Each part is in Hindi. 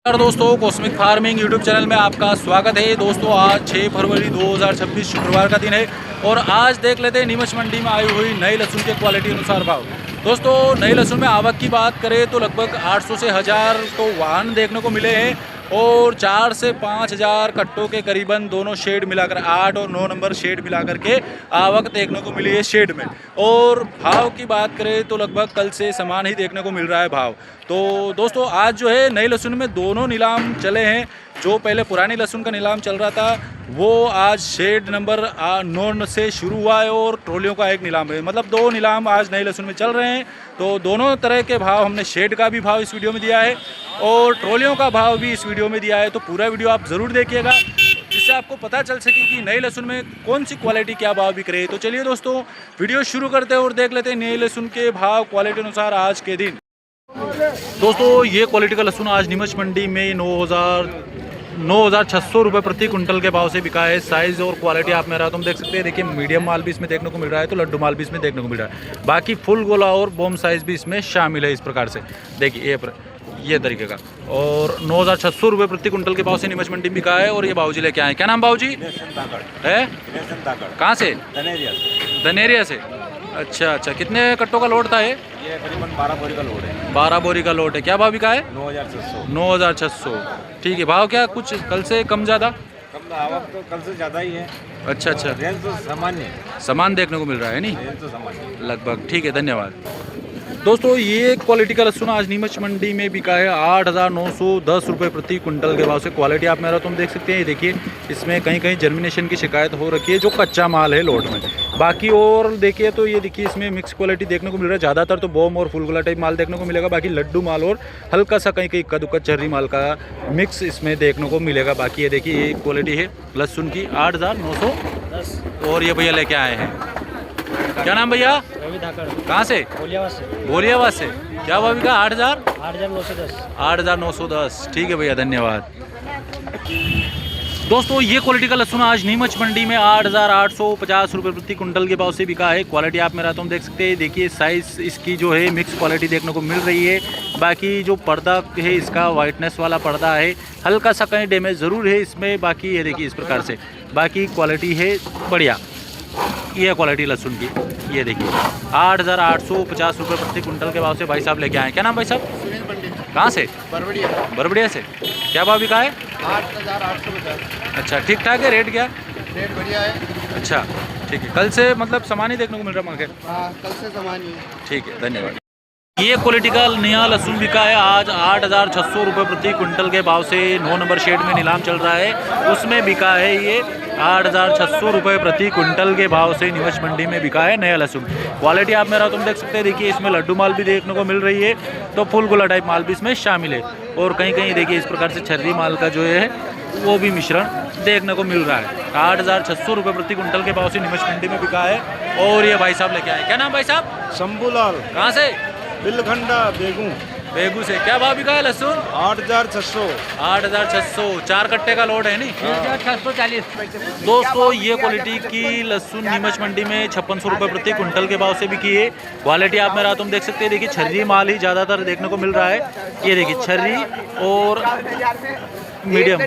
नमस्कार दोस्तों, कॉस्मिक फार्मिंग यूट्यूब चैनल में आपका स्वागत है। दोस्तों आज 6 फरवरी 2026 शुक्रवार का दिन है और आज देख लेते हैं नीमच मंडी में आई हुई नई लहसुन के क्वालिटी अनुसार भाव। दोस्तों नई लहसुन में आवक की बात करें तो लगभग 800 से 1000 तो वाहन देखने को मिले हैं और 4 से 5000 कट्टों के करीबन दोनों शेड मिलाकर 8 और 9 नंबर शेड मिलाकर के आवक देखने को मिली है शेड में। और भाव की बात करें तो लगभग कल से समान ही देखने को मिल रहा है भाव। तो दोस्तों आज जो है नई लहसुन में दोनों नीलाम चले हैं। जो पहले पुरानी लहसुन का नीलाम चल रहा था वो आज शेड नंबर 9 से शुरू हुआ है और ट्रॉलियों का एक नीलाम है, मतलब 2 नीलाम आज नई लहसुन में चल रहे हैं। तो दोनों तरह के भाव हमने शेड का भी भाव इस वीडियो में दिया है और ट्रॉलियों का भाव भी इस वीडियो में दिया है। तो पूरा वीडियो आप ज़रूर देखिएगा जिससे आपको पता चल सके कि नई लहसुन में कौन सी क्वालिटी क्या भाव बिक रही है। तो चलिए दोस्तों वीडियो शुरू करते हैं और देख लेते हैं नई लहसुन के भाव क्वालिटी अनुसार आज के दिन। दोस्तों ये क्वालिटी का लहसुन आज नीमच मंडी में 9,600 रुपये प्रति कुंटल के भाव से बिका है। साइज़ और क्वालिटी आप मेरा तुम देख सकते हैं। देखिए मीडियम माल भी इसमें देखने को मिल रहा है, तो लड्डू माल भी इसमें देखने को मिल रहा है। बाकी फुल गोला और बॉम साइज़ भी इसमें शामिल है। इस प्रकार से देखिए ये तरीके का और 9,600 रुपये प्रति कुंटल के भाव से नीमच मंडी में बिका है। और ये बाबूजी लेके आए, क्या नाम बाबूजी है? कहाँ से? धनेरिया से। अच्छा, कितने कट्टों का लोड था ये करीबन 12 बोरी का लोड है। 12 बोरी का लोड है। क्या भाव बिका है? 9,600। ठीक है। भाव क्या कुछ कल से कम ज़्यादा? कम आवक तो कल से ज़्यादा ही है। अच्छा रेंज तो सामान्य सामान देखने को मिल रहा है नहीं रेंज तो सामान्य लगभग। ठीक है, धन्यवाद। दोस्तों ये क्वालिटी का लहसुन आज नीमच मंडी में बिका है 8,910 रुपये प्रति कुंटल के भाव से। क्वालिटी आप मेरा तुम देख सकते हैं। देखिए इसमें कहीं कहीं जर्मिनेशन की शिकायत हो रखी है जो कच्चा माल है लोड में। बाकी और देखिए तो ये देखिए इसमें मिक्स क्वालिटी देखने को मिल रहा है। ज़्यादातर तो बॉम और फुल गोला टाइप माल देखने को मिलेगा। बाकी लड्डू माल और हल्का सा कहीं कहीं कद्दू चर्री माल का मिक्स इसमें देखने को मिलेगा। बाकी ये देखिए ये क्वालिटी है लहसुन की 8,910। और ये भैया लेके आए हैं, क्या नाम भैया? रवि धाकड़। कहाँ से? बोलियावास से। क्या भाव बिका? 8,910। 8,910। ठीक है भैया, धन्यवाद। दोस्तों ये क्वालिटी का लहसुन आज नीमच मंडी में 8,850 रुपये प्रति कुंटल के भाव से बिका है। क्वालिटी आप मेरा तुम देख सकते हैं। देखिए साइज़ इसकी जो है मिक्स क्वालिटी देखने को मिल रही है। बाकी जो पर्दा है इसका वाइटनेस वाला पर्दा है, हल्का सा कहीं डैमेज ज़रूर है इसमें। बाकी ये देखिए इस प्रकार से बाकी क्वालिटी है बढ़िया। ये क्वालिटी लहसुन की ये देखिए 8,850 रुपये प्रति कुंटल के भाव से भाई साहब लेके आए। क्या नाम भाई साहब? कहाँ से? बरबड़िया से। क्या भाव बिका है? 8,850। अच्छा, ठीक ठाक है रेट? क्या रेट बढ़िया है। अच्छा ठीक है। कल से मतलब सामान ही देखने को मिल रहा है मार्केट? हाँ, कल से सामान ही। ठीक है, धन्यवाद। ये क्वालिटी का नया लहसुन बिका है आज 8,600 रुपये प्रति कुंटल के भाव से। 9 नंबर शेड में नीलाम चल रहा है, उसमें बिका है ये 8,600 रुपये प्रति कुंटल के भाव से नीमच मंडी में बिका है नया लहसुन। क्वालिटी आप मेरा तुम देख सकते हैं। देखिए इसमें लड्डू माल भी देखने को मिल रही है, तो फुल गोला टाइप माल भी इसमें शामिल है। और कहीं कहीं देखिए इस प्रकार से छर्री माल का जो है वो भी मिश्रण देखने को मिल रहा है। 8,600 रुपये प्रति कुंटल के भाव से नीमच मंडी में बिका है। और ये भाई साहब लेके आए, क्या नाम भाई साहब? शंभूलाल। कहाँ से? बिलखंडा बेगू से। क्या भाव बिका है लहसुन? 8,600। 8,600। 4 कट्टे का लोड है नहीं? 640। दोस्तों ये क्वालिटी की लहसुन नीमच मंडी में 5600 रुपये प्रति कुंटल के भाव से बिकी है। क्वालिटी आप मेरा तुम देख सकते हैं। देखिए छर्री माल ही ज़्यादातर देखने को मिल रहा है। ये देखिए छर्री और मीडियम।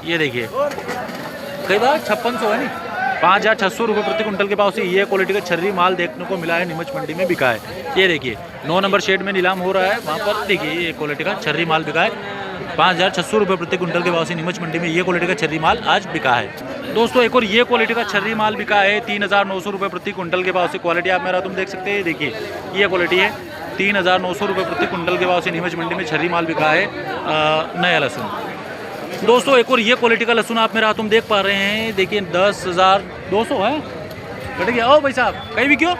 ये देखिए कई बार 5600 है नहीं, 5,600 रुपये प्रति कुंटल के भाव से ये क्वालिटी का छर्री माल देखने को मिला है नीमच मंडी में बिका है। ये देखिए 9 नंबर शेड में नीलाम हो रहा है, वहाँ पर देखिए ये क्वालिटी का छर्री माल बिका है 5,600 रुपये प्रति कुंटल के भाव से। नीमच मंडी में ये क्वालिटी का छर्री माल आज बिका है। दोस्तों एक और ये क्वालिटी का छर्री माल बिका है 3,900 रुपये प्रति कुंटल के भाव से। क्वालिटी आप मेरा तुम देख सकते हैं। देखिए ये क्वालिटी है 3,900 रुपये प्रति कुंटल के भाव से नीमच मंडी में छर्री माल बिका है नया लहसुन। दोस्तों एक और ये क्वालिटी का लहसुन आप मेरा तुम देख पा रहे हैं। देखिए 10,200 है, कट गया। ओ भाई साहब कहीं भी क्यों?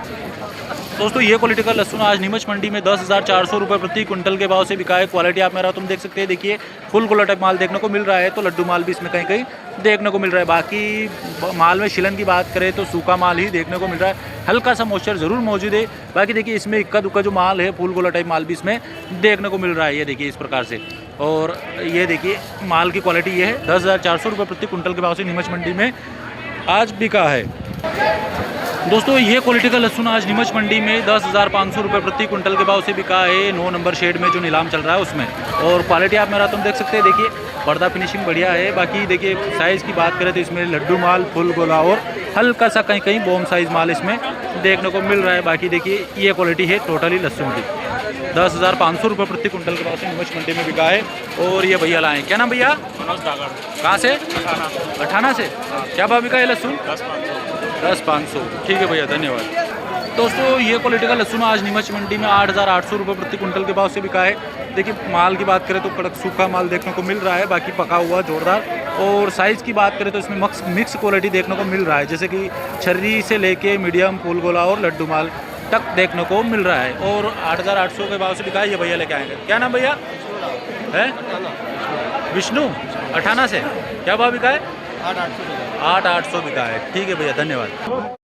दोस्तों ये क्वालिटी का लहसुन आज नीमच मंडी में 10,400 रुपये प्रति कुंटल के भाव से बिका है। क्वालिटी आप मेरा तुम देख सकते हैं। देखिए फुल गोला टाइप माल देखने को मिल रहा है, तो लड्डू माल भी इसमें कहीं कहीं देखने को मिल रहा है। बाकी माल में शिलन की बात करें तो सूखा माल ही देखने को मिल रहा है, हल्का सा मॉइस्चर ज़रूर मौजूद है। बाकी देखिए इसमें इक्का दुक्का जो माल है फुल गोला टाइप माल भी इसमें देखने को मिल रहा है। ये देखिए इस प्रकार से। और ये देखिए माल की क्वालिटी ये है 10,400 रुपये प्रति कुंटल के भाव से नीमच मंडी में आज बिका है। दोस्तों ये क्वालिटी का लहसुन आज नीमच मंडी में 10,500 रुपये प्रति कुंटल के भाव से बिका है। 9 नंबर शेड में जो नीलाम चल रहा है उसमें। और क्वालिटी आप मेरा तुम देख सकते हैं, देखिए पर्दा फिनिशिंग बढ़िया है। बाकी देखिए साइज़ की बात करें तो इसमें लड्डू माल, फुल गोला और हल्का सा कहीं कहीं बॉम साइज़ माल इसमें देखने को मिल रहा है। बाकी देखिए ये क्वालिटी है टोटली लहसुन की। 10,500 रुपये प्रति कुंटल के भाव से नीमच मंडी में बिका है। और ये भैया लाए, क्या नाम भैया? कहाँ से? अठाना से। क्या भाव बिका है लहसुन? 10,500। ठीक है भैया, धन्यवाद। दोस्तों ये क्वालिटी का लहसुन आज नीमच मंडी में 8,800 रुपये प्रति कुंटल के भाव से बिका है। देखिए माल की बात करें तो कड़क सूखा माल देखने को मिल रहा है, बाकी पका हुआ जोरदार। और साइज़ की बात करें तो इसमें मिक्स क्वालिटी देखने को मिल रहा है, जैसे कि छर्री से लेके मीडियम, फुल गोला और लड्डू माल तक देखने को मिल रहा है। और 8,800 के भाव से बिका है। ये भैया लेके आएंगे, क्या नाम भैया है? विष्णु, अठाना से। क्या भाव बिका है? 8,800 8,800 बिका है। ठीक है भैया, धन्यवाद।